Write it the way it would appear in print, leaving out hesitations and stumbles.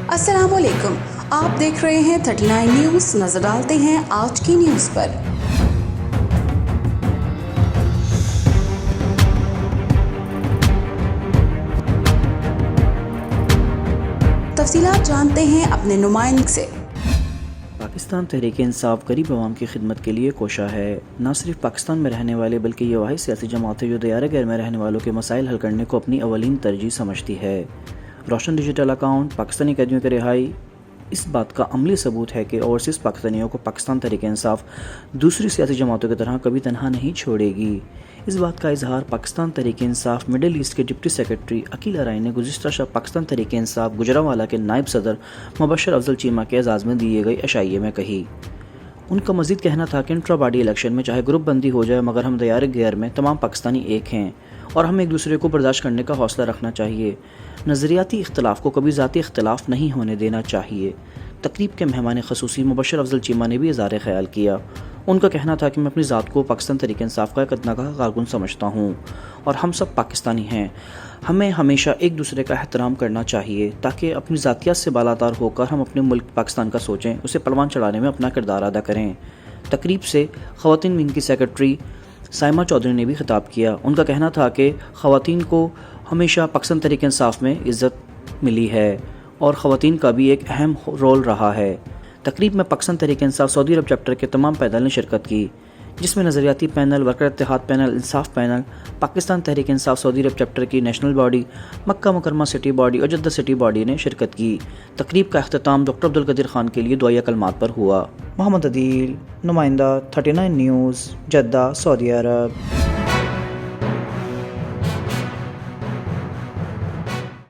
अस्सलाम वालेकुम, आप देख रहे हैं 39 न्यूज़। नजर डालते हैं आज की न्यूज़ पर। तफसीलात जानते हैं अपने नुमाइंदे से। पाकिस्तान तहरीक इंसाफ गरीब अवाम की खिदमत के लिए कोशा है। न सिर्फ पाकिस्तान में रहने वाले बल्कि ये वाहिद सियासी जमात है जो दियार गैर में रहने वालों के मसाइल हल करने को अपनी अवलीन तरजीह समझती है। रोशन डिजिटल अकाउंट पाकिस्तानी कैदियों की रिहाई इस बात का अमली सबूत है कि ओवरसीज़ पाकिस्तानियों को पाकिस्तान तहरीक इंसाफ दूसरी सियासी जमातों की तरह कभी तनहा नहीं छोड़ेगी। इस बात का इजहार पाकिस्तान तहरीक इंसाफ मिडिल ईस्ट के डिप्टी सेक्रेटरी अकील अराई ने गुज़िश्ता शब पाकिस्तान तहरीक इंसाफ गुजरांवाला के नायब सदर मुबशर अफजल चीमा के एजाज़ में दिए गए अशाइये में कही। उनका मज़ीद कहना था कि इंट्रा बॉडी इलेक्शन में चाहे ग्रुप बंदी हो जाए मगर हम दियार गैर में तमाम पाकिस्तानी एक हैं और हमें एक दूसरे को बर्दाश्त करने का हौसला रखना चाहिए। नज़रियाती इख्तलाफ को कभी ज़ाती इख्तलाफ नहीं होने देना चाहिए। तकरीब के मेहमान खसूसी मुबशर अफजल चीमा ने भी इज़हार ख़याल किया। उनका कहना था कि मैं अपनी ज़ात को पाकिस्तान तहरीक इंसाफ का एक कारकुन समझता हूँ और हम सब पाकिस्तानी हैं। हमें हमेशा एक दूसरे का एहतराम करना चाहिए ताकि अपनी ज़ातियत से बालातर होकर हम अपने मुल्क पाकिस्तान का सोचें, उसे परवान चढ़ाने में अपना किरदार अदा करें। तकरीब से ख़वातीन विंग की सेक्रेटरी साइमा चौधरी ने भी खिताब किया। उनका कहना था कि ख़वातीन को हमेशा पाकिस्तान तहरीक इंसाफ में इज़्ज़त मिली है और ख़वातीन का भी एक अहम रोल रहा है। तकरीब में पाकिस्तान तहरीक इंसाफ सऊदी अरब चैप्टर के तमाम पैनल ने शिरकत की, जिसमें नज़रियाती पैनल, वर्कर इत्तेहाद पैनल, इंसाफ पैनल, पाकिस्तान तहरीक इंसाफ सऊदी अरब चैप्टर की नेशनल बॉडी, मक्का मुकरमा सिटी बॉडी और जद्दा सिटी बॉडी ने शिरकत की। तकरीब का अख्ताम डॉक्टर अब्दुल कदीर खान के लिए दुआया कलमात पर हुआ। मोहम्मद अदील, नुमाइंदा 39 न्यूज़, जद्दा, सऊदी अरब।